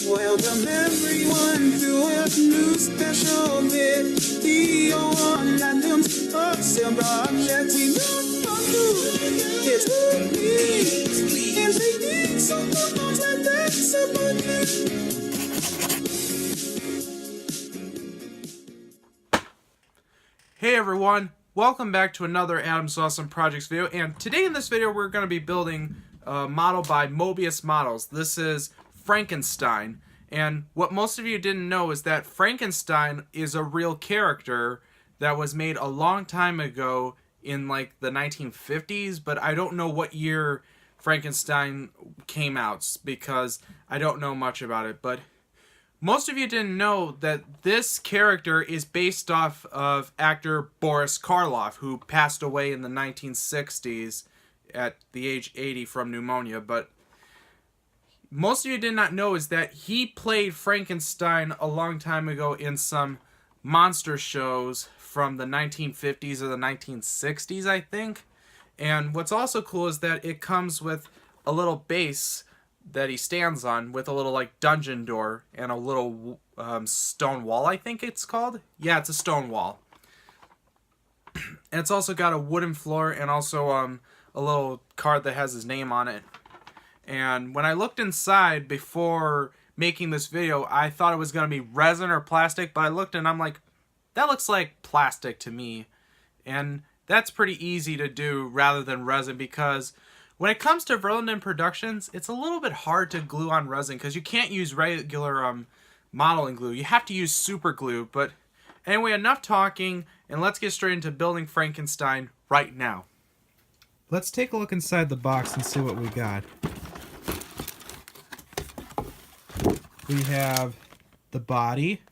Welcome everyone to a new special bit. The one randoms of some projects we not on to. It's Moebius, and they need some photos and that's about it. Hey everyone, welcome back to another Adam's Awesome Projects video, and today in this video we're going to be building a model by Moebius Models. This is Frankenstein, and what most of you didn't know is that Frankenstein is a real character that was made a long time ago in like the 1950s, but I don't know what year Frankenstein came out because I don't know much about it, but most of you didn't know that this character is based off of actor Boris Karloff, who passed away in the 1960s at the age 80 from pneumonia. But most of you did not know is that he played Frankenstein a long time ago in some monster shows from the 1950s or the 1960s, I think. And what's also cool is that it comes with a little base that he stands on with a little like dungeon door and a little stone wall, I think it's called. Yeah, it's a stone wall. And it's also got a wooden floor and also a little card that has his name on it. And when I looked inside before making this video, I thought it was going to be resin or plastic, but I looked and I'm like, that looks like plastic to me. And that's pretty easy to do rather than resin, because when it comes to Verlinden Productions, it's a little bit hard to glue on resin because you can't use regular modeling glue. You have to use super glue. But anyway, enough talking, and let's get straight into building Frankenstein right now. Let's take a look inside the box and see what we got. We have the body,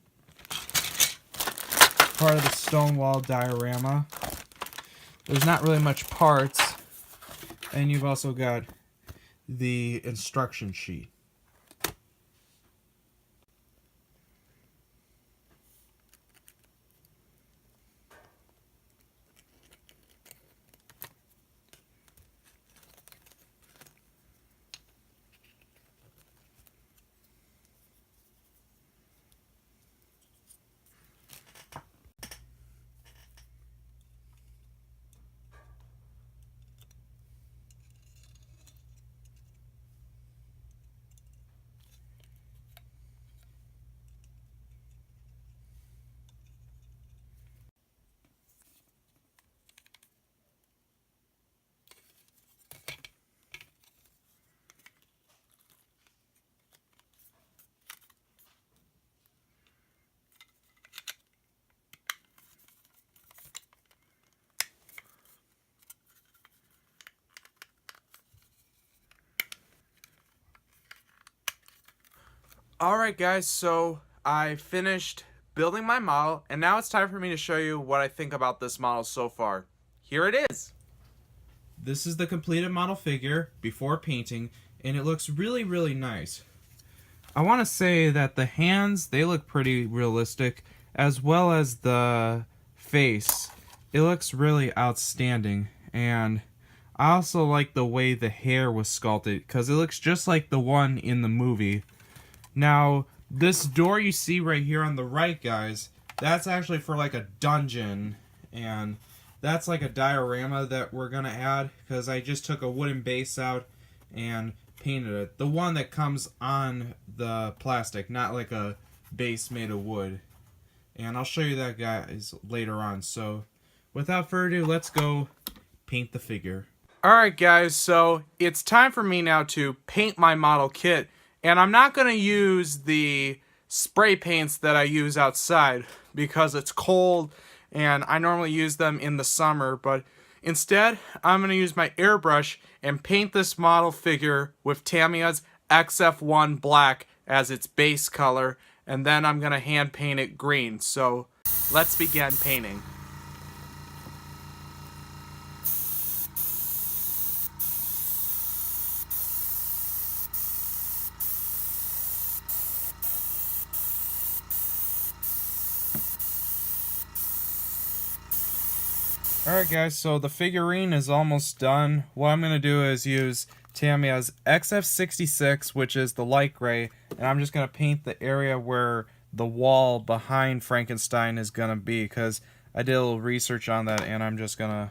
part of the stone wall diorama. There's not really much parts. And you've also got the instruction sheet. Alright guys, so I finished building my model, and now it's time for me to show you what I think about this model so far. Here it is! This is the completed model figure before painting, and it looks really, really nice. I want to say that the hands, they look pretty realistic, as well as the face. It looks really outstanding, and I also like the way the hair was sculpted, because it looks just like the one in the movie. Now, this door you see right here on the right, guys, that's actually for like a dungeon, and that's like a diorama that we're going to add, because I just took a wooden base out and painted it. The one that comes on the plastic, not like a base made of wood. And I'll show you that, guys, later on. So, without further ado, let's go paint the figure. Alright guys, so it's time for me now to paint my model kit. And I'm not going to use the spray paints that I use outside because it's cold and I normally use them in the summer. But instead, I'm going to use my airbrush and paint this model figure with Tamiya's XF1 Black as its base color. And then I'm going to hand paint it green. So let's begin painting. Alright guys, so the figurine is almost done. What I'm going to do is use Tamiya's XF66, which is the light gray, and I'm just going to paint the area where the wall behind Frankenstein is going to be, because I did a little research on that, and I'm just going to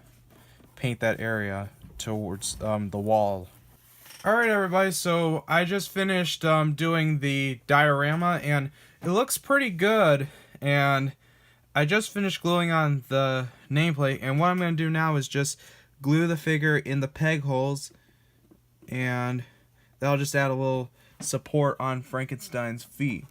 paint that area towards the wall. Alright everybody, so I just finished doing the diorama, and it looks pretty good, and I just finished gluing on the nameplate, and what I'm going to do now is just glue the figure in the peg holes, and that'll just add a little support on Frankenstein's feet.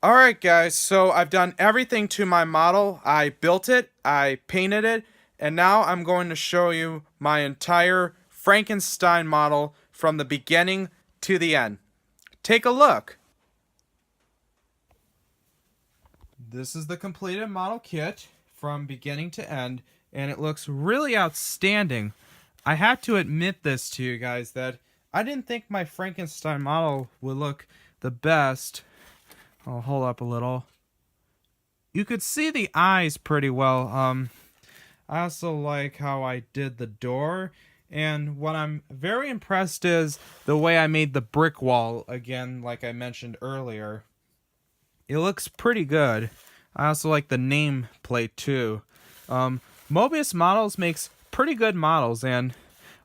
Alright guys, so I've done everything to my model. I built it, I painted it, and now I'm going to show you my entire Frankenstein model from the beginning to the end. Take a look. This is the completed model kit from beginning to end, and it looks really outstanding. I have to admit this to you guys, that I didn't think my Frankenstein model would look the best. I'll hold up a little. You could see the eyes pretty well. I also like how I did the door. And what I'm very impressed is the way I made the brick wall, again, like I mentioned earlier. It looks pretty good. I also like the name plate too. Moebius Models makes pretty good models, and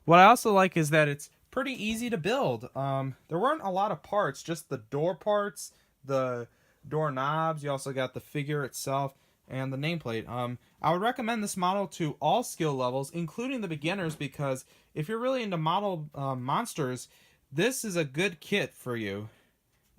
what I also like is that it's pretty easy to build. There weren't a lot of parts, just the door parts, the doorknobs. You also got the figure itself and the nameplate. I would recommend this model to all skill levels, including the beginners, because if you're really into model monsters, this is a good kit for you.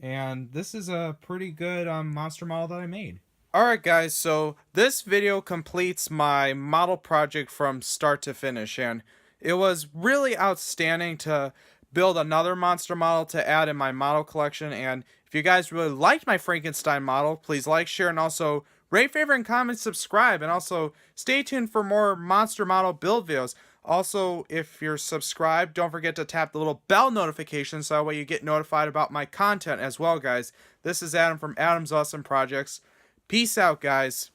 And this is a pretty good monster model that I made. Alright guys, so this video completes my model project from start to finish, and it was really outstanding to build another monster model to add in my model collection. And if you guys really liked my Frankenstein model, please like, share, and also rate, favorite, and comment, subscribe, and also stay tuned for more monster model build videos. Also, if you're subscribed, don't forget to tap the little bell notification so that way you get notified about my content as well, guys. This is Adam from Adam's Awesome Projects. Peace out, guys.